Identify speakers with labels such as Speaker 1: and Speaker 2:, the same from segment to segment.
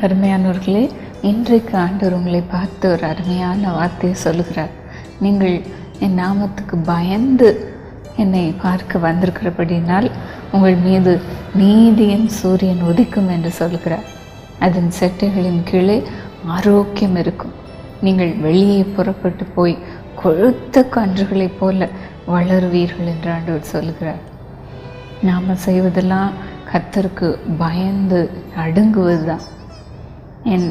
Speaker 1: கருமையானவர்களே, இன்றைக்கு ஆண்டவர் உங்களை பார்த்து ஒரு அருமையான வார்த்தையை சொல்லுகிறார். நீங்கள் என் நாமத்துக்கு பயந்து என்னை பார்க்க வந்திருக்கிறபடினால் உங்கள் மீது நீதியின் சூரியன் உதிக்கும் என்று சொல்கிறார். அதன் செட்டைகளின் கீழே ஆரோக்கியம் இருக்கும். நீங்கள் வெளியே புறப்பட்டு போய் கொழுத்த கன்றுகளைப் போல வளருவீர்கள் என்று ஆண்டவர் சொல்கிறார். நாம் செய்வதெல்லாம் கர்த்தருக்கு பயந்து நடுங்குவது தான். என்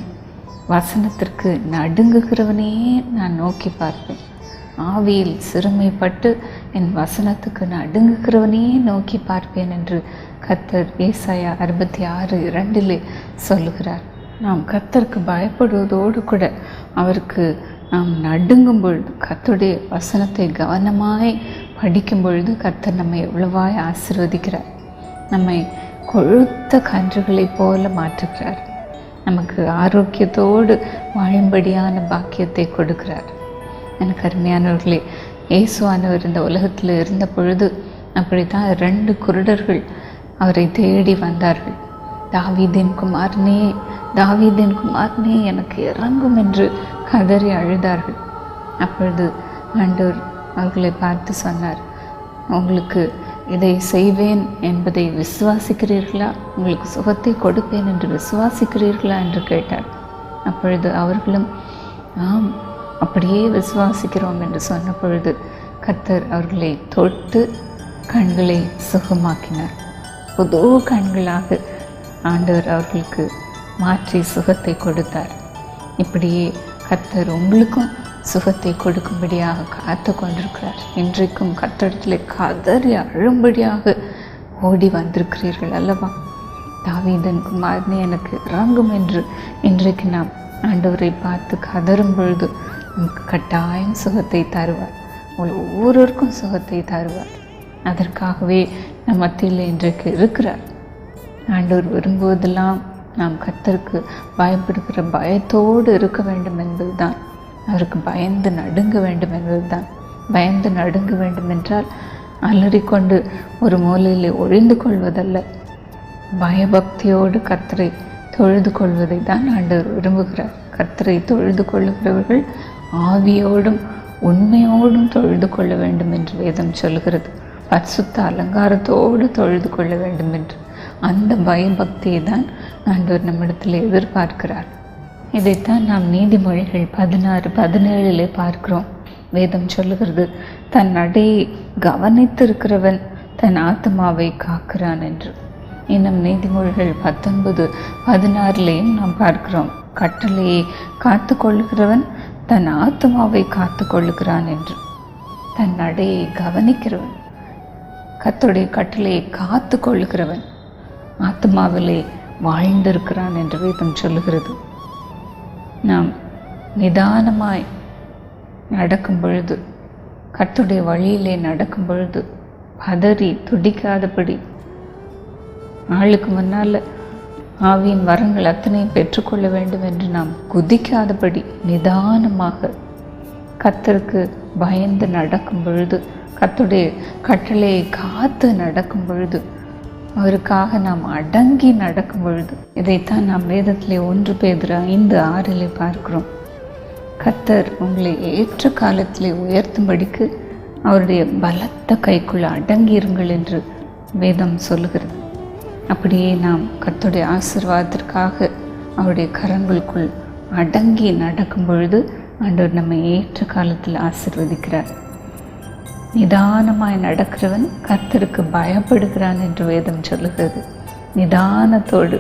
Speaker 1: வசனத்திற்கு நடுங்குகிறவனே நான் நோக்கி பார்ப்பேன். ஆவியில் சிறுமைப்பட்டு என் வசனத்துக்கு நடுங்குகிறவனே நோக்கி பார்ப்பேன் என்று கர்த்தர் ஏசாயா 66:2 சொல்லுகிறார். நாம் கர்த்தருக்கு பயப்படுவதோடு கூட அவருக்கு நாம் நடுங்கும் பொழுது, கர்த்தருடைய வசனத்தை கவனமாய் படிக்கும் பொழுது கர்த்தர் நம்மை எவ்வளவாய் ஆசீர்வதிக்கிறார். நம்மை கொழுத்த கன்றுகளைப் போல மாற்றுகிறார். நமக்கு ஆரோக்கியத்தோடு வாழும்படியான பாக்கியத்தை கொடுக்கிறார். எனக்கு அருமையானவர்களே, இயேசுவானவர் இந்த உலகத்தில் இருந்த பொழுது அப்படித்தான் 2 குருடர்கள் அவரை தேடி வந்தார்கள். தாவீதின் குமாரனே, தாவீதின் குமாரனே, எனக்கு இறங்கும் என்று கதறி அழுதார்கள். அப்பொழுது ஆண்டவர் அவர்களை பார்த்து சொன்னார், உங்களுக்கு இதை செய்வேன் என்பதை விசுவாசிக்கிறீர்களா? உங்களுக்கு சுகத்தை கொடுப்பேன் என்று விசுவாசிக்கிறீர்களா என்று கேட்டார். அப்பொழுது அவர்களும் ஆம், அப்படியே விசுவாசிக்கிறோம் என்று சொன்ன பொழுது கர்த்தர் அவர்களை தொட்டு கண்களை சுகமாக்கினார். புது கண்களாக ஆண்டவர் அவர்களுக்கு மாற்றி சுகத்தை கொடுத்தார். இப்படியே கர்த்தர் உங்களுக்கும் சுகத்தை கொடுக்கும்படியாக காத்து கொண்டிருக்கிறார். இன்றைக்கும் கர்த்தரிடத்தில் கதறி அழும்படியாக ஓடி வந்திருக்கிறீர்கள் அல்லவா? தாவீதின் குமாரனே, எனக்கு இறங்கும் என்று இன்றைக்கு நாம் ஆண்டவரை பார்த்து கதறும் பொழுது நமக்கு கட்டாயம் சுகத்தை தருவார். உங்கள் ஒவ்வொருவருக்கும் சுகத்தை தருவார். அதற்காகவே நம் மத்தியில் இன்றைக்கு இருக்கிறார். ஆண்டவர் விரும்புவதெல்லாம் நாம் கர்த்தருக்கு பயப்படுகிற பயத்தோடு இருக்க வேண்டும் என்பதுதான். அவருக்கு பயந்து நடுங்க வேண்டும் என்பதுதான். பயந்து நடுங்க வேண்டும் என்றால் அலறிக்கொண்டு ஒரு மூலையில் ஒழிந்து கொள்வதல்ல, பயபக்தியோடு கர்த்தரை தொழுது கொள்வதை தான் ஆண்டவர் விரும்புகிறார். கர்த்தரை தொழுது கொள்ளுகிறவர்கள் ஆவியோடும் உண்மையோடும் தொழுது கொள்ள வேண்டும் என்று வேதம் சொல்கிறது. பரிசுத்த அலங்காரத்தோடு தொழுது கொள்ள வேண்டும் என்று. அந்த பயபக்தியை தான் ஆண்டவர் நம்மிடத்தில் எதிர்பார்க்கிறார். இதைத்தான் நாம் நீதிமொழிகள் 16:17 பார்க்கிறோம். வேதம் சொல்லுகிறது, தன் நடையை கவனித்திருக்கிறவன் தன் ஆத்மாவை காக்கிறான் என்று. இன்னும் நீதிமொழிகள் 19:16 நாம் பார்க்கிறோம், கட்டளையை காத்து கொள்ளுகிறவன் தன் ஆத்மாவை காத்து கொள்ளுகிறான் என்று. தன் நடையை கவனிக்கிறவன், கர்த்தருடைய கட்டளையை காத்து கொள்ளுகிறவன் ஆத்மாவிலே வாழ்ந்திருக்கிறான் என்று வேதம் சொல்லுகிறது. நாம் நிதானமாய் நடக்கும் பொழுது, கர்த்தருடைய வழியிலே நடக்கும் பொழுது பதறி துடிக்காதபடி, ஆளுக்கு முன்னால் ஆவியின் வரங்கள் அத்தனையும் பெற்றுக்கொள்ள வேண்டும் என்று நாம் குதிக்காதபடி நிதானமாக கர்த்தருக்கு பயந்து நடக்கும் பொழுது, கர்த்தருடைய கட்டளையை காத்து நடக்கும் பொழுது, அவருக்காக நாம் அடங்கி நடக்கும் பொழுது, இதைத்தான் நாம் வேதத்திலே 1 பேதுரு 5:6 பார்க்கிறோம். கர்த்தர் உங்களை ஏற்ற காலத்திலே உயர்த்தும்படிக்கு அவருடைய பலத்த கைக்குள்ள அடங்கியிருங்கள் என்று வேதம் சொல்லுகிறது. அப்படியே நாம் கர்த்தருடைய ஆசீர்வாதத்திற்காக அவருடைய கரங்களுக்குள் அடங்கி நடக்கும் பொழுது ஆண்டவர் நம்மை ஏற்ற காலத்தில் ஆசீர்வதிக்கிறார். நிதானமாய் நடக்கிறவன் கர்த்தருக்கு பயப்படுகிறான் என்று வேதம் சொல்லுகிறது. நிதானத்தோடு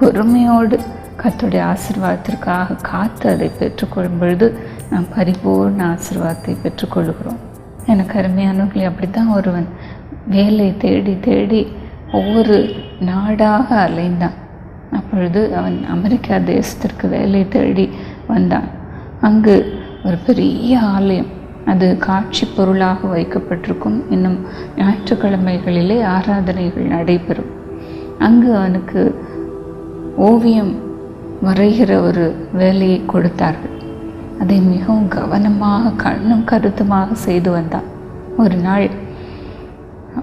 Speaker 1: பொறுமையோடு கர்த்தருடைய ஆசீர்வாதத்திற்காக காத்து அதை பெற்றுக்கொள்ளும் பொழுது நாம் பரிபூர்ண ஆசீர்வாதத்தை பெற்றுக்கொள்கிறோம். எனக்கு அருமையானவர்களே, அப்படித்தான் ஒருவன் வேலை தேடி தேடி ஒவ்வொரு நாடாக அலைந்தான். அப்பொழுது அவன் அமெரிக்கா தேசத்திற்கு வேலை தேடி வந்தான். அங்கு ஒரு பெரிய ஆலயம், அது காட்சி பொருளாக வைக்கப்பட்டிருக்கும். இன்னும் ஞாயிற்றுக்கிழமைகளிலே ஆராதனைகள் நடைபெறும். அங்கு அவனுக்கு ஓவியம் வரைகிற ஒரு வேலையை கொடுத்தார்கள். அதை மிகவும் கவனமாக கண்ணும் கருத்துமாக செய்து வந்தான். ஒரு நாள்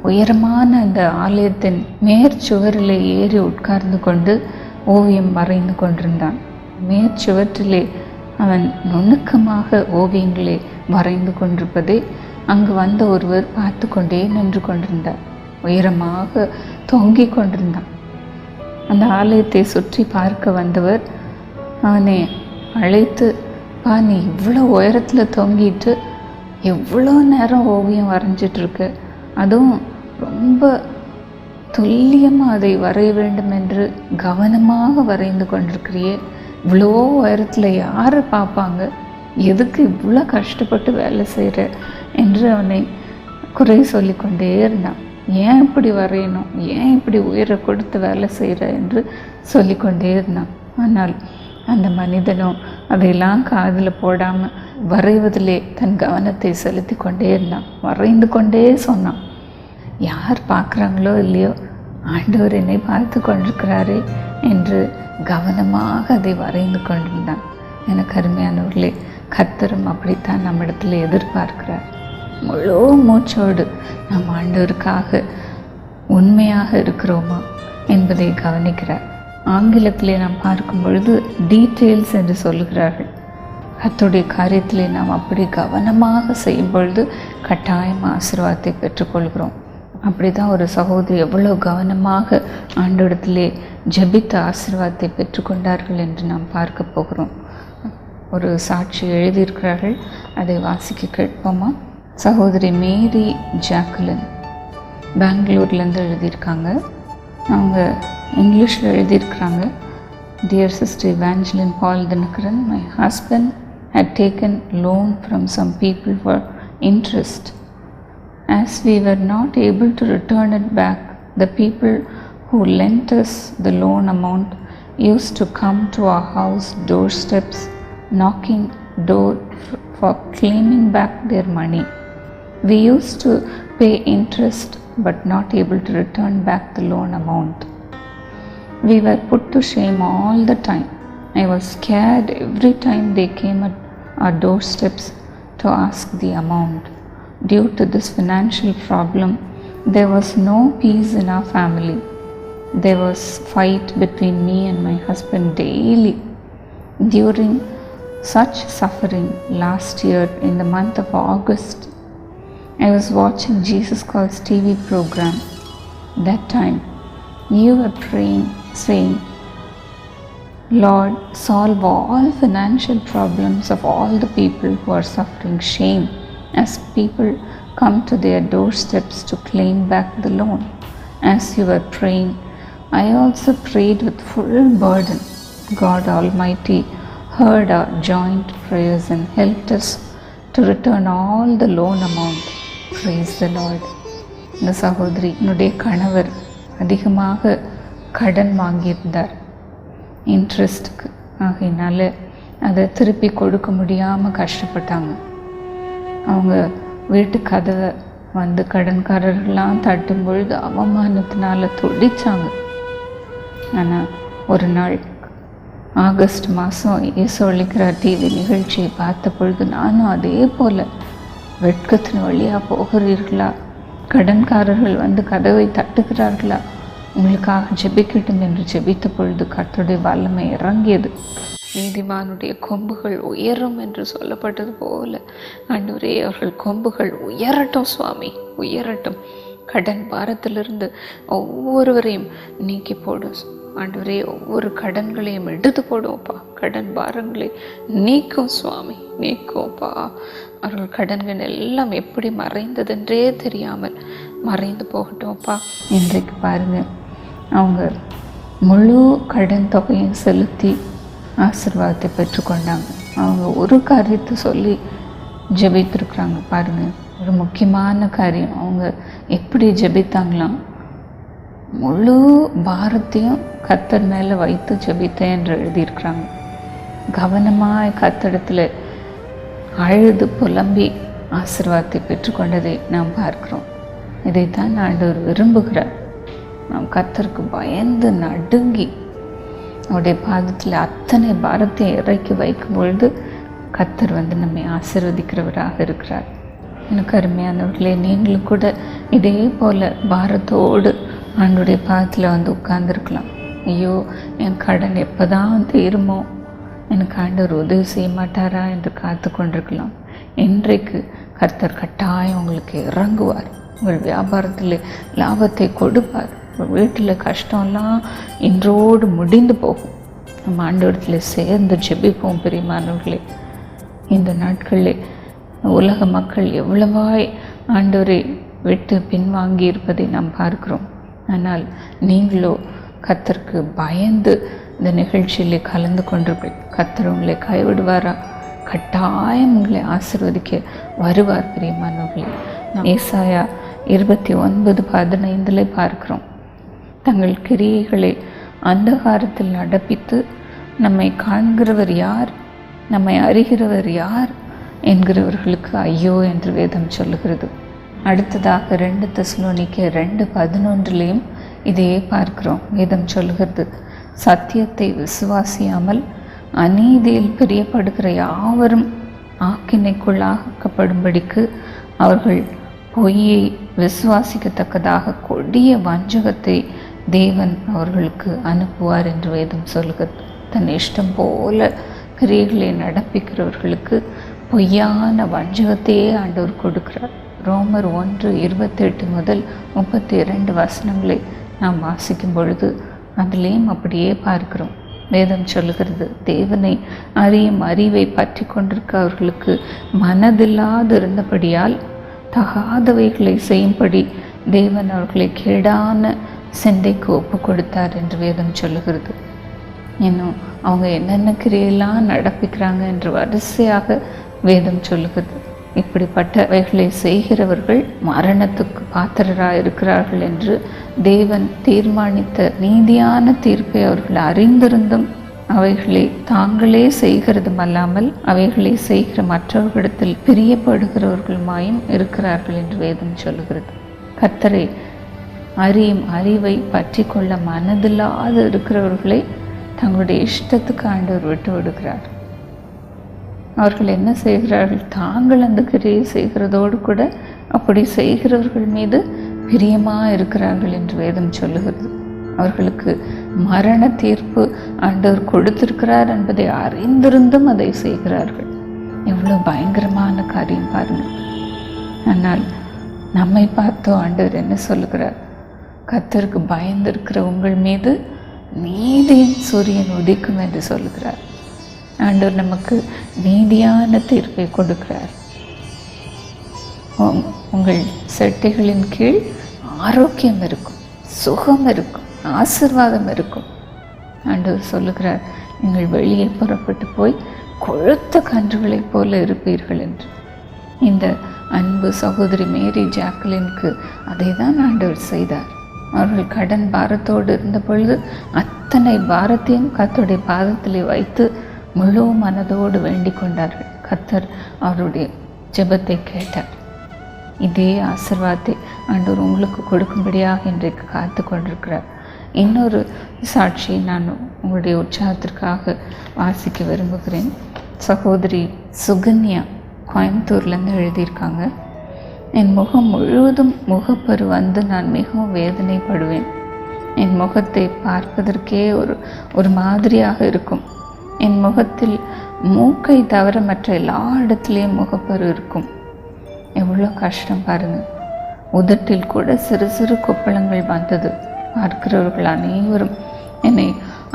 Speaker 1: உயரமான அந்த ஆலயத்தின் மேற்சுவரில் ஏறி உட்கார்ந்து கொண்டு ஓவியம் வரைந்து கொண்டிருந்தான். மேற்சுவற்றிலே அவன் நுணுக்கமாக ஓவியங்களை வரைந்து கொண்டிருப்பதை அங்கு வந்த ஒருவர் பார்த்து கொண்டே நின்று கொண்டிருந்தார். உயரமாக தொங்கிக் கொண்டிருந்தான். அந்த ஆலயத்தை சுற்றி பார்க்க வந்தவர் அவனை அழைத்து, நீ இவ்வளோ உயரத்தில் தொங்கிட்டு எவ்வளோ நேரம் ஓவியம் வரைஞ்சிட்ருக்கு, அதுவும் ரொம்ப துல்லியமாக அதை வரைய வேண்டும் என்று கவனமாக வரைந்து கொண்டிருக்கிறியே, இவ்வளோ உயரத்தில் யார் பார்ப்பாங்க, எதுக்கு இவ்வளோ கஷ்டப்பட்டு வேலை செய்கிற என்று அவனை குறை சொல்லி கொண்டே இருந்தான். ஏன் இப்படி வரையணும், ஏன் இப்படி உயர கொடுத்து வேலை செய்கிற என்று சொல்லிக்கொண்டே இருந்தான். ஆனால் அந்த மனிதனும் அதையெல்லாம் காதில் போடாமல் வரைவதிலே தன் கவனத்தை செலுத்தி கொண்டே இருந்தான். வரைந்து கொண்டே சொன்னான், யார் பார்க்குறாங்களோ இல்லையோ, ஆண்டவர் என்னை பார்த்து கொண்டிருக்கிறாரே என்று கவனமாக அதை வரைந்து கொண்டிருந்தான். எனக்கு அருமையானவர்களே, கர்த்தரும் அப்படித்தான் நம்மிடத்தில் எதிர்பார்க்கிறார். முழு மூச்சோடு நாம் ஆண்டவருக்காக உண்மையாக இருக்கிறோமா என்பதை கவனிக்கிறார். ஆங்கிலத்திலே நாம் பார்க்கும் பொழுது டீட்டெயில்ஸ் என்று சொல்லுகிறார்கள். கர்த்தருடைய காரியத்திலே நாம் அப்படி கவனமாக செய்யும் பொழுது கட்டாயம் ஆசீர்வாதத்தை பெற்றுக்கொள்கிறோம். அப்படி தான் ஒரு சகோதரி எவ்வளோ கவனமாக ஆண்டவரிடத்திலே ஜெபித்த ஆசீர்வாதத்தை பெற்றுக்கொண்டார்கள் என்று நாம் பார்க்க போகிறோம். ஒரு சாட்சி எழுதியிருக்கிறார்கள், அதை வாசிக்க கேட்போமா? சகோதரி மேரி ஜாக்குலின் பெங்களூர்லேருந்து எழுதியிருக்காங்க. அவங்க இங்கிலீஷில் எழுதியிருக்கிறாங்க. Dear sister Evangeline Paul Dinakaran, my husband had taken loan from some people for interest. As we were not able to return it back, the people who lent us the loan amount used to come to our house doorsteps, knocking door for claiming back their money. We used to pay interest but not able to return back the loan amount. We were put to shame all the time. I was scared every time they came at our doorsteps to ask the amount. Due to this financial problem, there was no peace in our family. There was fight between me and my husband daily. During such suffering, last year in the month of August, I was watching Jesus Calls TV program. That time, you were praying, saying, Lord, solve all financial problems of all the people who are suffering shame as people come to their doorsteps to claim back the loan. As you were praying, I also prayed with full burden. God Almighty heard our joint prayers and helped us to return all the loan amount. Praise the Lord. இந்த சகோதரி என்னுடைய கணவர் அதிகமாக கடன் வாங்கியிருந்தார் இன்ட்ரெஸ்ட்டுக்கு. ஆகையினால அதை திருப்பி கொடுக்க முடியாமல் கஷ்டப்பட்டாங்க. அவங்க வீட்டு கதவை வந்து கடன்காரர்கள்லாம் தட்டும் பொழுது அவமானத்தினால துடித்தாங்க. ஆனால் ஒரு நாள் ஆகஸ்ட் மாதம் இயேசு அழைக்கிறார் டிவி நிகழ்ச்சியை பார்த்த பொழுது நானும் அதே போல் வெட்கத்தின் வழியாக போகிறீர்களா, கடன்காரர்கள் வந்து கதவை தட்டுகிறார்களா, உங்களுக்காக ஜெபிக்கட்டும் என்று ஜெபித்த பொழுது கர்த்தருடைய வல்லமை இறங்கியது. நீதிமானுடைய கொம்புகள் உயரும் என்று சொல்லப்பட்டது போல ஆண்டவரே, அவர்கள் கொம்புகள் உயரட்டும் சுவாமி, உயரட்டும். கடன் பாரத்திலிருந்து ஒவ்வொருவரையும் நீக்கி போடும் ஆண்டவரே, ஒவ்வொரு கடன்களையும் எடுத்து போடுவோப்பா. கடன் பாரங்களை நீக்கும் சுவாமி, நீக்கும்ப்பா. அவர்கள் கடன்கள் எல்லாம் எப்படி மறைந்ததென்றே தெரியாமல் மறைந்து போகட்டும்ப்பா. இன்றைக்கு பாருங்கள், அவங்க முழு கடன் தொகையும் செலுத்தி ஆசீர்வாதத்தை பெற்றுக்கொண்டாங்க. அவங்க ஒரு காரியத்தை சொல்லி ஜெபித்திருக்கிறாங்க பாருங்கள், ஒரு முக்கியமான காரியம். அவங்க எப்படி ஜெபித்தாங்களாம், முழு பாரத்தையும் கர்த்தர் மேலே வைத்து ஜெபித்தேன் என்று எழுதியிருக்கிறாங்க. கவனமாக கர்த்தரிடத்தில் அழுது புலம்பி ஆசீர்வாதத்தை பெற்றுக்கொண்டதை நாம் பார்க்கிறோம். இதைத்தான் ஆண்டவர் விரும்புகிறார். நாம் கர்த்தருக்கு பயந்து நடுங்கி அவருடைய பாதத்தில் அத்தனை பாரத்தை இறக்கி வைக்கும் பொழுது கர்த்தர் வந்து நம்மை ஆசீர்வதிக்கிறவராக இருக்கிறார். எனக்கு அருமையானவர்களே, நீங்களும் கூட இதே போல் பாரத்தோடு ஆண்டவருடைய பாதத்தில் வந்து உட்கார்ந்துருக்கலாம். ஐயோ என் கடன் எப்போதான் தீருமோ, எனக்கு ஆண்டவர் உதவி செய்ய மாட்டாரா என்று காத்து கொண்டிருக்கலாம். இன்றைக்கு கர்த்தர் கட்டாயம் உங்களுக்கு இறங்குவார். உங்கள் வியாபாரத்தில் லாபத்தை கொடுப்பார். உங்கள் வீட்டில் கஷ்டம்லாம் இன்றோடு முடிந்து போகும். நம்ம ஆண்டவரத்தில் சேர்ந்து ஜெபிப்போம். பிரியமானவர்களே, இந்த நாட்களில் உலக மக்கள் எவ்வளவாய் ஆண்டவரை விட்டு பின்வாங்கி இருப்பதை நாம் பார்க்கிறோம். ஆனால் நீங்களோ கர்த்தருக்கு பயந்து இந்த நிகழ்ச்சியில் கலந்து கொண்டீர்கள். கர்த்தர் உங்களை கைவிடுவாரா? கட்டாயம் உங்களை ஆசீர்வதிக்க வருவார். பிரியமானவர்களே, ஏசாயா 29:15 பார்க்கிறோம். தங்கள் கிரியைகளை அந்தகாரத்தில் நடப்பித்து நம்மை காண்கிறவர் யார், நம்மை அறிகிறவர் யார் என்கிறவர்களுக்கு ஐயோ என்று வேதம் சொல்லுகிறது. அடுத்ததாக 2 தெசலோனிக்கேயர் 2:11 இதையே பார்க்கிறோம். வேதம் சொல்லுகிறது, சத்தியத்தை விசுவாசியாமல் அநீதியில் பிரியப்படுகிற யாவரும் ஆக்கினைக்குள்ளாக்கப்படும்படிக்கு அவர்கள் பொய்யை விசுவாசிக்கத்தக்கதாக கொடிய வஞ்சகத்தை தேவன் அவர்களுக்கு அனுப்புவார் என்று வேதம் சொல்லுகிறது. தன் இஷ்டம் போல கிரியைகளை நடப்பிக்கிறவர்களுக்கு பொய்யான வஞ்சகத்தையே ஆண்டவர் கொடுக்கிறார். ரோமர் 1:28 முதல் 32 வசனங்களை நாம் வாசிக்கும் பொழுது அதிலேயும் அப்படியே பார்க்கிறோம். வேதம் சொல்லுகிறது, தேவனை அறியும் அறிவை பற்றி கொண்டிருக்க அவர்களுக்கு மனதில்லாது இருந்தபடியால் தகாதவைகளை செய்யும்படி தேவன் அவர்களை கேடான சிந்தைக்கு ஒப்பு கொடுத்தார் என்று வேதம் சொல்லுகிறது. இன்னும் அவங்க என்னென்ன கிரியெல்லாம் நடப்பிக்கிறாங்க என்று வரிசையாக வேதம் சொல்லுகிறது. இப்படிப்பட்டவைகளை செய்கிறவர்கள் மரணத்துக்கு பாத்திரராக இருக்கிறார்கள் என்று தேவன் தீர்மானித்த நீதியான தீர்ப்பை அவர்கள் அறிந்திருந்தும் அவைகளை தாங்களே செய்கிறதும் அல்லாமல் அவைகளை செய்கிற மற்றவர்களிடத்தில் பிரியப்படுகிறவர்களுமாயும் இருக்கிறார்கள் என்று வேதம் சொல்லுகிறது. கர்த்தரை அறியும் அறிவை பற்றி கொள்ள மனதில்லாது இருக்கிறவர்களை தங்களுடைய இஷ்டத்துக்கு ஆண்டவர் விட்டு விடுகிறார். அவர்கள் என்ன செய்கிறார்கள்? தாங்கள் அந்த கிரியை செய்கிறதோடு கூட அப்படி செய்கிறவர்கள் மீது பிரியமாக இருக்கிறார்கள் என்று வேதம் சொல்லுகிறது. அவர்களுக்கு மரண தீர்ப்பு ஆண்டவர் கொடுத்திருக்கிறார் என்பதை அறிந்திருந்தும் அதை செய்கிறார்கள். எவ்வளோ பயங்கரமான காரியம் பாருங்கள். ஆனால் நம்மை பார்த்தோ ஆண்டவர் என்ன சொல்லுகிறார்? கர்த்தருக்கு பயந்திருக்கிற உங்கள் மீது நீதியின் சூரியன் உதிக்கும் என்று சொல்லுகிறார். ஆண்டவர் நமக்கு நீதியான தீர்ப்பை கொடுக்கிறார். உங்கள் செட்டைகளின் கீழ் ஆரோக்கியம் இருக்கும், சுகம் இருக்கும், ஆசீர்வாதம் இருக்கும். ஆண்டவர் சொல்லுகிறார், நீங்கள் வெளியே புறப்பட்டு போய் கொழுத்த கன்றுகளைப் போல இருப்பீர்கள் என்று. இந்த அன்பு சகோதரி மேரி ஜாக்லினுக்கு அதை தான் ஆண்டவர் செய்தார். அவர்கள் கடன் பாரத்தோடு இருந்த பொழுது அத்தனை பாரத்தையும் கர்த்தருடைய பாதத்திலே வைத்து முழு மனதோடு வேண்டிக் கொண்டார்கள். கர்த்தர் அவருடைய ஜெபத்தை கேட்டார். இதே ஆசீர்வாதத்தை ஆண்டவர் உங்களுக்கு கொடுக்கும்படியாக இன்றைக்கு காத்து கொண்டிருக்கிறார். இன்னொரு சாட்சியை நான் உங்களுடைய உற்சாகத்திற்காக வாசிக்க விரும்புகிறேன். சகோதரி சுகன்யா கோயம்புத்தூர்லேருந்து எழுதியிருக்காங்க. என் முகம் முழுவதும் முகப்பரு வந்து நான் மிகவும் வேதனைப்படுவேன். என் முகத்தை பார்ப்பதற்கே ஒரு மாதிரியாக இருக்கும். என் முகத்தில் மூக்கை தவிர மற்ற எல்லா இடத்துலையும் முகப்பரு இருக்கும். எவ்வளோ கஷ்டம் பாருங்கள். உதட்டில் கூட சிறு சிறு கொப்பளங்கள் வந்தது. பார்க்கிறவர்கள் அனைவரும் என்னை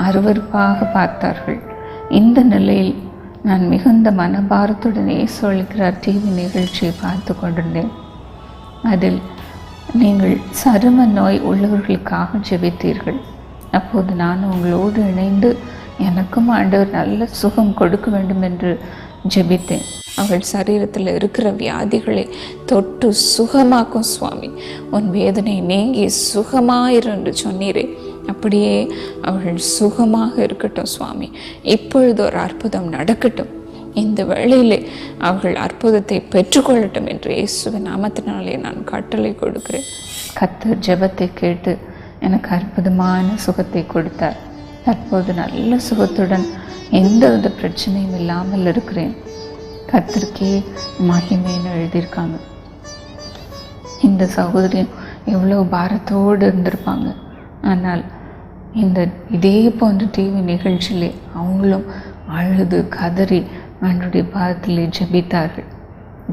Speaker 1: அருவருப்பாக பார்த்தார்கள். இந்த நிலையில் நான் மிகுந்த மனபாரத்துடன் இயேசுவின் டிவி நிகழ்ச்சியை பார்த்து கொண்டிருந்தேன். அதில் நீங்கள் சரும நோய் உள்ளவர்களுக்காக ஜெபித்தீர்கள். அப்போது நான் உங்களோடு இணைந்து எனக்கும் ஆண்டவர் நல்ல சுகம் கொடுக்க வேண்டும் என்று ஜெபித்தேன். அவள் சரீரத்தில் இருக்கிற வியாதிகளை தொட்டு சுகமாக்கும் சுவாமி, உன் வேதனை நீங்கி சுகமாயிரு என்று சொன்னீரே, அப்படியே அவர்கள் சுகமாக இருக்கட்டும் சுவாமி. இப்பொழுது ஒரு அற்புதம் நடக்கட்டும். இந்த வேளையிலே அவர்கள் அற்புதத்தை பெற்றுக்கொள்ளட்டும் என்று இயேசுவின் நாமத்தினாலே நான் கட்டளை கொடுக்கிறேன். கர்த்தர் ஜெபத்தை கேட்டு எனக்கு அற்புதமான சுகத்தை கொடுத்தார். தற்போது நல்ல சுகத்துடன் எந்தவித பிரச்சனையும் இல்லாமல் இருக்கிறேன். கர்த்தருக்கே மகிமைன்னு எழுதியிருக்காங்க. இந்த சகோதரியும் எவ்வளோ பாரத்தோடு இருந்திருப்பாங்க. ஆனால் இதே போன்ற டிவி நிகழ்ச்சியிலே அவங்களும் அழுது கதறி ஆண்டவருடைய பாதத்திலே ஜெபித்தார்கள்.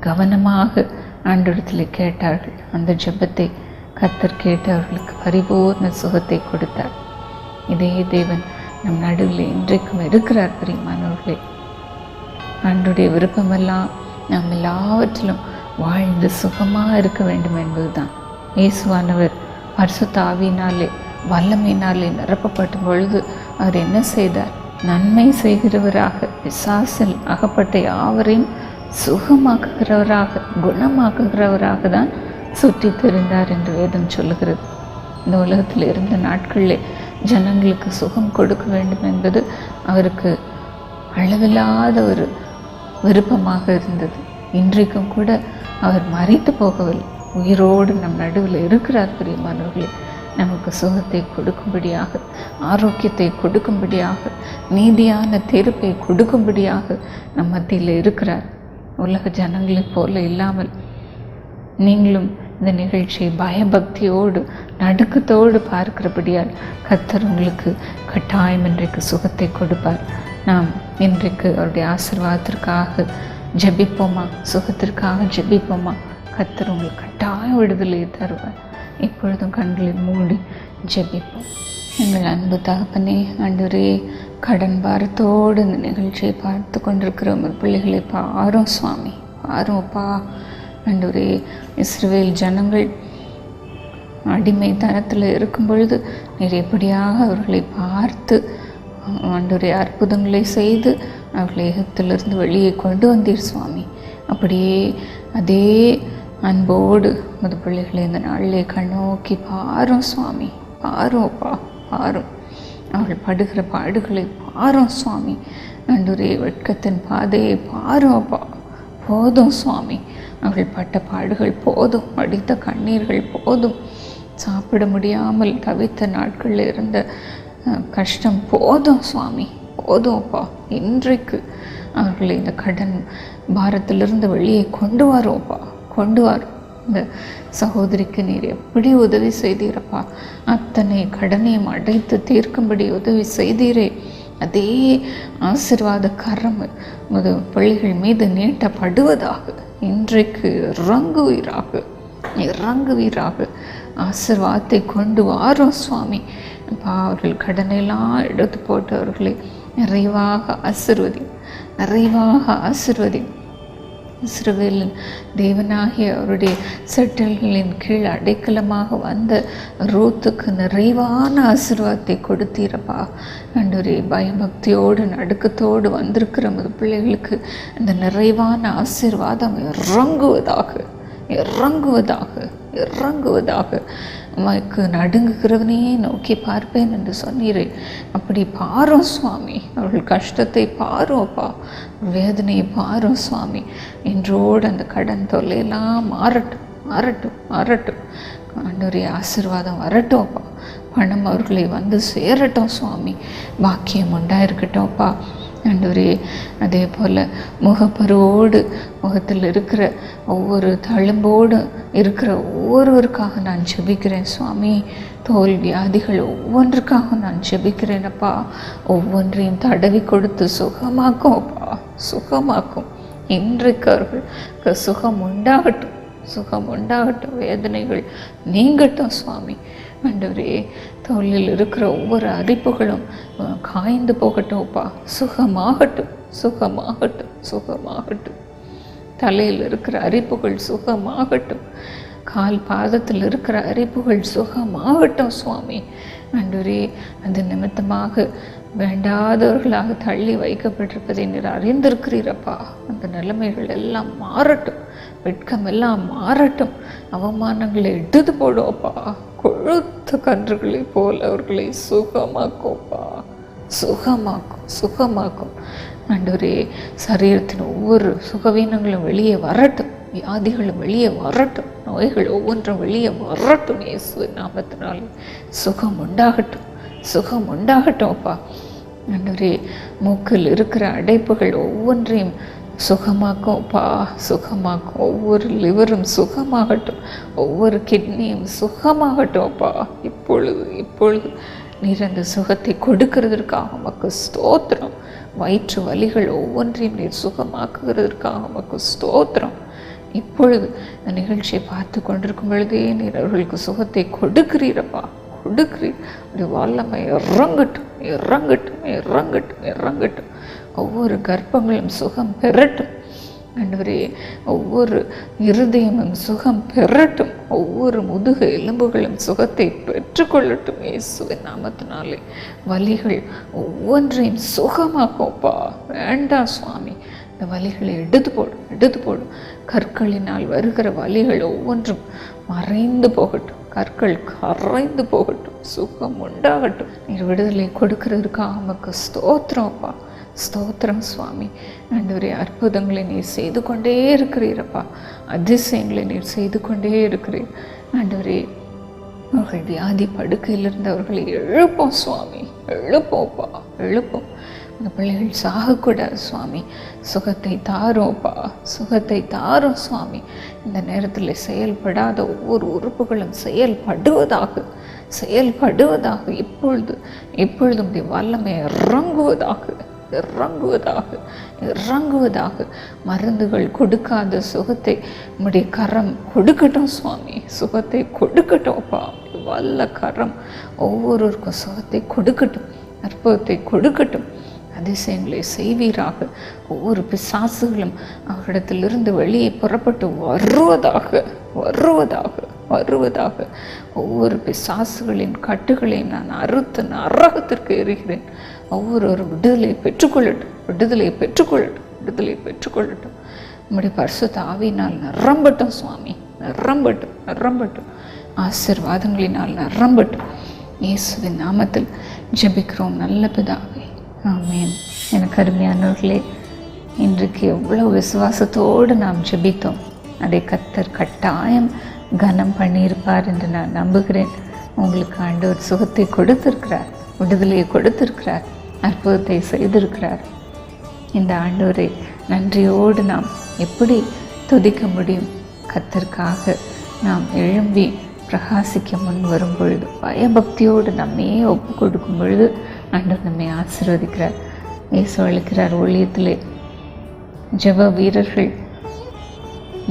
Speaker 1: கவனமாக ஆண்டவரிடத்தில் கேட்டார்கள். அந்த ஜெபத்தை கர்த்தர் கேட்டு அவர்களுக்கு பரிபூர்ண சுகத்தை கொடுத்தார். இதே தேவன் நம் நடுவில் இன்றைக்கும் இருக்கிறார். பிரியமானவர்களே, ஆண்டவருடைய விருப்பமெல்லாம் நாம் எல்லாவற்றிலும் வாழ்ந்து சுகமாக இருக்க வேண்டும் என்பதுதான். இயேசுவானவர் பரிசுத்த ஆவியினாலே வல்லமையினாலே நிரப்பப்படும் பொழுது அவர் என்ன செய்தார்? நன்மை செய்கிறவராக, பிசாசில் அகப்பட்ட யாவரையும் சுகமாக்குகிறவராக, குணமாக்குகிறவராக தான் சுற்றி தெரிந்தார் என்று வேதம் சொல்லுகிறது. இந்த உலகத்தில் இருந்த நாட்களிலே ஜனங்களுக்கு சுகம் கொடுக்க வேண்டும் என்பது அவருக்கு அளவில்லாத ஒரு விருப்பமாக இருந்தது. இன்றைக்கும் கூட அவர் மறித்து போகவில்லை, உயிரோடு நம் நடுவில் இருக்கிறார். பிரியமானவர்களே, நமக்கு சுகத்தை கொடுக்கும்படியாக, ஆரோக்கியத்தை கொடுக்கும்படியாக, நீதியான தீர்ப்பை கொடுக்கும்படியாக நம் மத்தியில் இருக்கிறார். உலக ஜனங்களைப் போல இல்லாமல் நீங்களும் இந்த நிகழ்ச்சியை பயபக்தியோடு நடுக்கத்தோடு பார்க்கிறபடியால் கர்த்தர் உங்களுக்கு கட்டாயம் இன்றைக்கு சுகத்தை கொடுப்பார். நாம் இன்றைக்கு அவருடைய ஆசீர்வாதத்திற்காக ஜெபிப்போமா? சுகத்திற்காக ஜெபிப்போமா? கர்த்தர் உங்களுக்கு கட்டாயம் விடுதலை தருவார். இப்பொழுதும் கண்களை மூடி ஜெபிப்போம். எங்கள் அன்பு தகப்பனே, ஆண்டவரே, கடன் பாரத்தோடு இந்த நிகழ்ச்சியை பார்த்து கொண்டிருக்கிற உங்கள் பிள்ளைகளை பாரும் சுவாமி, பாரும்ப்பா. ஆண்டவரே, இஸ்ரவேல் ஜனங்கள் அடிமைத்தனத்தில் இருக்கும் பொழுது நீர் எப்படியாக அவர்களை பார்த்து ஆண்டவரே அற்புதங்களை செய்து அவர்களை எகிப்திலிருந்து வெளியே கொண்டு வந்தீர் சுவாமி. அப்படியே அதே அன்போடு முது பிள்ளைகளை இந்த நாளிலே கண்ணோக்கி பாரும் சுவாமி, பாரும்ப்பா, பாரும். அவர்கள் படுகிற பாடுகளை பாரும் சுவாமி. ஆண்டவரே, வெட்கத்தின் பாதையை பாரும்ப்பா. போதும் சுவாமி, அவர்கள் பட்ட பாடுகள் போதும், அடித்த கண்ணீர்கள் போதும், சாப்பிட முடியாமல் தவித்த நாட்களில் இருந்த கஷ்டம் போதும் சுவாமி, போதும்ப்பா. இன்றைக்கு அவர்களை இந்த கடன் பாரத்திலிருந்து வெளியே கொண்டு வரோம்ப்பா, கொண்டு வரோம். இந்த சகோதரிக்கு நீர் எப்படி உதவி செய்தீரப்பா, அத்தனை கடனையும் அடைத்து தீர்க்கும்படி உதவி செய்தீரே. அதே ஆசீர்வாத கரம் முது பிள்ளைகள் மீது நீட்டப்படுவதாக இன்றைக்கு இறங்குவீராக, இறங்குவீராக. ஆசீர்வாதத்தை கொண்டு வாரோம் சுவாமி. அவர்கள் கடனெல்லாம் எடுத்து போட்டு அவர்களை நிறைவாக ஆசீர்வதி, நிறைவாக ஆசீர்வதி. இஸ்ரவேலின் தேவனாகிய அவருடைய செட்டல்களின் கீழ் அடைக்கலமாக வந்த ரூத்துக்கு நிறைவான ஆசீர்வாதத்தை கொடுத்தீரப்பா. ஆண்டவரே, பயபக்தியோடு நடுக்கத்தோடு வந்திருக்கிற பிள்ளைகளுக்கு அந்த நிறைவான ஆசீர்வாதம் இறங்குவதாக, இறங்குவதாக, இறங்குவதாக. உமக்கு நடுங்குகிறவனையே நோக்கி பார்ப்பேன் என்று சொன்னீரே, அப்படி பாரும் சுவாமி. அவர்கள் கஷ்டத்தை பாரும்ப்பா, வேதனையை பாரும் சுவாமி. இன்றோடு அந்த கடன் தொல்லையெல்லாம் மாறட்டும், மாறட்டும், மாறட்டும். ஆண்டவரே, ஆசீர்வாதம் வரட்டும்ப்பா. பணம் அவர்களை வந்து சேரட்டும் சுவாமி. பாக்கியம் உண்டாயிருக்கட்டும்ப்பா. ஆண்டவரே, அதே போல் முகப்பருவோடு முகத்தில் இருக்கிற ஒவ்வொரு தழும்போடு இருக்கிற ஒவ்வொருவருக்காக நான் ஜெபிக்கிறேன் சுவாமி. தோல் வியாதிகள் ஒவ்வொன்றுக்காக நான் ஜெபிக்கிறேனப்பா. ஒவ்வொன்றையும் தடவி கொடுத்து சுகமாக்கும் அப்பா, சுகமாக்கும். இன்றைக்கு அவர்களுக்கு சுகம் உண்டாகட்டும், சுகம் உண்டாகட்டும். வேதனைகள் நீங்கட்டும் சுவாமி. ஆண்டவரே, தோலில் இருக்கிற ஒவ்வொரு அரிப்புகளும் காய்ந்து போகட்டும்ப்பா. சுகமாகட்டும், சுகமாகட்டும், சுகமாகட்டும். தலையில் இருக்கிற அரிப்புகள் சுகமாகட்டும். கால் பாதத்தில் இருக்கிற அரிப்புகள் சுகமாகட்டும் சுவாமி. ஆண்டவரே, அது நிமித்தமாக வேண்டாதவர்களாக தள்ளி வைக்கப்பட்டிருப்பதை நீர் அறிந்திருக்கிறீரப்பா. அந்த நிலைமைகள் எல்லாம் மாறட்டும், வெட்கம் எல்லாம் மாறட்டும். அவமானங்களை எடுத்து போடுவோப்பா. கொழுத்த கன்றுகளை போல் அவர்களை சுகமாக்கும்ப்பா, சுகமாக்கும், சுகமாக்கும். ஆண்டவரே, சரீரத்தின் ஒவ்வொரு சுகவீனங்களும் வெளியே வரட்டும், வியாதிகளும் வெளியே வரட்டும், நோய்கள் ஒவ்வொன்றும் வெளியே வரட்டும். இயேசு நாமத்தினாலே சுகம் உண்டாகட்டும், சுகம் உண்டாகட்டும்ப்பா. ஆண்டவரே, மூக்கில் இருக்கிற அடைப்புகள் ஒவ்வொன்றையும் சுகமாக்கும்ப்பா, சுகமாக்கும். ஒவ்வொரு லிவரும் சுகமாகட்டும், ஒவ்வொரு கிட்னியும் சுகமாகட்டும்ப்பா. இப்பொழுது இப்பொழுது நீர் அந்த சுகத்தை கொடுக்கிறதற்காக உமக்கு ஸ்தோத்திரம். வயிற்று வலிகள் ஒவ்வொன்றையும் நீர் சுகமாக்குகிறதற்காக உமக்கு ஸ்தோத்திரம். இப்பொழுது இந்த நிகழ்ச்சியை பார்த்து கொண்டிருக்கும் பொழுதே நீர் அவர்களுக்கு சுகத்தை கொடுக்கிறீரப்பா, கொடுக்கிறீர். அப்படி வல்லமை இறங்கட்டும், இறங்கட்டும், இறங்கட்டும், இறங்கட்டும். ஒவ்வொரு கர்ப்பங்களும் சுகம் பெறட்டும் ஆண்டவரே. ஒவ்வொரு இருதயமும் சுகம் பெறட்டும். ஒவ்வொரு முதுகு எலும்புகளும் சுகத்தை பெற்றுக்கொள்ளட்டும் இயேசுவின் நாமத்தினாலே. வலிகள் ஒவ்வொன்றையும் சுகமாக்கும்ப்பா. வேண்டாம் சுவாமி, இந்த வலிகளை எடுத்து போடும், எடுத்து போடும். கற்களினால் வருகிற வலிகள் ஒவ்வொன்றும் மறைந்து போகட்டும், கற்கள் கரைந்து போகட்டும், சுகம் உண்டாகட்டும். நீர் விடுதலை கொடுக்கிறதுக்காக நமக்கு ஸ்தோத்திரம்ப்பா, ஸ்தோத்திரம் சுவாமி. ஆண்டவரே, அற்புதங்களை நீர் செய்து கொண்டே இருக்கிறீரப்பா, அதிசயங்களை நீர் செய்து கொண்டே இருக்கிறீர். ஆண்டவரே, அவர்கள் வியாதி படுக்கையில் இருந்தவர்களை எழுப்போம் சுவாமி, எழுப்போம்ப்பா, எழுப்போம். அந்த பிள்ளைகள் சாகக்கூடாது சுவாமி. சுகத்தை தாரோப்பா, சுகத்தை தாரும் சுவாமி. இந்த நேரத்தில் செயல்படாத ஒவ்வொரு உறுப்புகளும் செயல்படுவதாக, செயல்படுவதாக. இப்பொழுது உடைய வல்லமை இறங்குவதாக, இறங்குவதாக, இறங்குவதாக. மருந்துகள் கொடுக்காத சுகத்தை உம்முடைய கரம் கொடுக்கட்டும் சுவாமி, சுகத்தை கொடுக்கட்டும்ப்பா. வல்ல கரம் ஒவ்வொருவருக்கும் சுகத்தை கொடுக்கட்டும், அற்புதத்தை கொடுக்கட்டும், அதிசயங்களை செய்வீராக. ஒவ்வொரு பிசாசுகளும் அவரிடத்திலிருந்து வெளியே புறப்பட்டு வருவதாக, வருவதாக, வருவதாக. ஒவ்வொரு பிசாசுகளின் கட்டுகளையும் நான் அறுத்து நரகத்திற்கு எறிகிறேன். ஒவ்வொரு விடுதலை பெற்றுக்கொள்ளட்டும், விடுதலை பெற்றுக்கொள்ளட்டும், விடுதலை பெற்றுக்கொள்ளட்டும். நம்முடைய பரிசுத்த ஆவியினால் நிரம்பட்டும் சுவாமி, நிரம்பட்டும், நிரம்பட்டும். ஆசீர்வாதங்களினால் நிரம்பட்டும். இயேசுவின் நாமத்தில் ஜெபிக்கிறோம் நல்ல பிதாவே, ஆமென். எனக்கு அருமையானவர்களே, இன்றைக்கு எவ்வளோ விசுவாசத்தோடு நாம் ஜெபித்தோம். அதை கர்த்தர் கட்டாயம் கனம் பண்ணியிருப்பார் என்று நான் நம்புகிறேன். உங்களுக்கு ஆண்டவர் சுகத்தை கொடுத்திருக்கிறார், விடுதலையை கொடுத்திருக்கிறார், அற்புதத்தை செய்திருக்கிறார். இந்த ஆண்டவரை நன்றியோடு நாம் எப்படி துதிக்க முடியும்? கர்த்தருக்காக நாம் எழும்பி பிரகாசிக்க முன் வரும் பொழுது, பயபக்தியோடு நம்மையே ஒப்பு கொடுக்கும் பொழுது ஆண்டவர் நம்மை ஆசீர்வதிக்கிறார். இயேசு அளிக்கிறார், ஊழியத்திலே ஜெப வீரர்கள்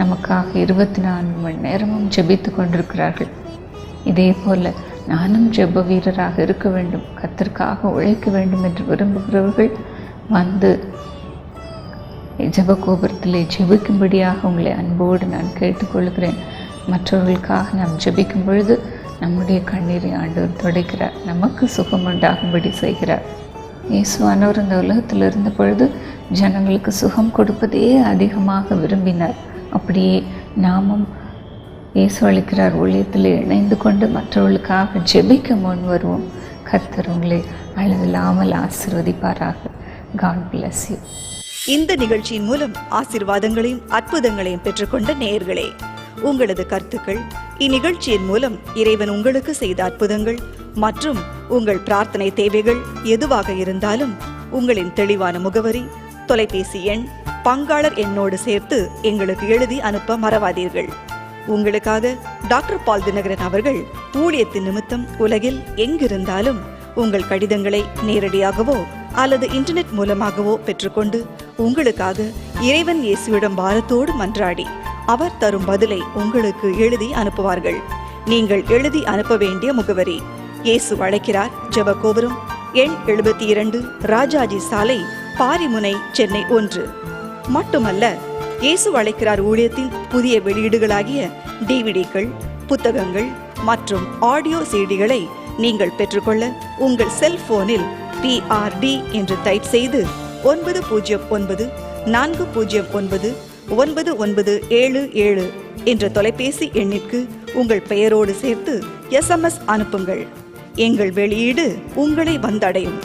Speaker 1: நமக்காக 24 மணி நேரமும் ஜெபித்து கொண்டிருக்கிறார்கள். இதே போல் நானும் ஜெப வீரராக இருக்க வேண்டும், கர்த்தருக்காக உழைக்க வேண்டும் என்று விரும்புகிறவர்கள் வந்து ஜெப கோபுரத்திலே ஜெபிக்கும்படியாக உங்களை அன்போடு நான் கேட்டுக்கொள்கிறேன். மற்றவர்களுக்காக நாம் ஜெபிக்கும் பொழுது நம்முடைய கண்ணீரை ஆண்டவர் துடைக்கிறார், நமக்கு சுகம் உண்டாகும்படி செய்கிறார். இயேசுவானவர் இந்த உலகத்தில் இருந்த பொழுது ஜனங்களுக்கு சுகம் கொடுப்பதே அதிகமாக விரும்பினார். அப்படியே நாமும் இயேசு அளிக்கிறார் ஊழியத்தில் இணைந்து கொண்டு மற்றவர்களுக்காக ஜெபிக்க முன் வருவோம். கர்த்தர் உங்களை அளவில்லாமல் ஆசீர்வதிப்பாராக. God bless you.
Speaker 2: இந்த நிகழ்ச்சியின் மூலம் ஆசீர்வாதங்களையும் அற்புதங்களையும் பெற்றுக்கொண்ட நேயர்களே, உங்களது கருத்துக்கள், இந்நிகழ்ச்சியின் மூலம் இறைவன் உங்களுக்கு செய்த அற்புதங்கள் மற்றும் உங்கள் பிரார்த்தனை தேவைகள் எதுவாக இருந்தாலும் உங்களின் தெளிவான முகவரி, தொலைபேசி எண், பங்காளர் எண்ணோடு சேர்த்து எங்களுக்கு எழுதி அனுப்ப மறவாதீர்கள். உங்களுக்காக டாக்டர் பால் தினகரன் அவர்கள் ஊழியத்தின் நிமித்தம் உலகில் எங்கிருந்தாலும் உங்கள் கடிதங்களை நேரடியாகவோ அல்லது இன்டர்நெட் மூலமாகவோ பெற்றுக்கொண்டு உங்களுக்காக இறைவன் இயேசுவிடம் பாரத்தோடு மன்றாடி அவர் தரும் பதிலை உங்களுக்கு எழுதி அனுப்புவார்கள். நீங்கள் எழுதி அனுப்ப வேண்டிய முகவரி: இயேசு அழைக்கிறார், ஜெப கோபுரம், எண் 72, ராஜாஜி சாலை, பாரிமுனை, சென்னை 1. மட்டுமல்ல, இயேசு அழைக்கிறார் ஊழியத்தின் புதிய வெளியீடுகளாகிய டிவிடிக்கள், புத்தகங்கள் மற்றும் ஆடியோ சிடிகளை நீங்கள் பெற்றுக்கொள்ள உங்கள் செல்போனில் PRD என்று டைப் செய்து 909-409-9977 என்ற தொலைபேசி எண்ணிற்கு உங்கள் பெயரோடு சேர்த்து SMS அனுப்புங்கள். எங்கள் வெளியீடு உங்களை வந்தடையும்.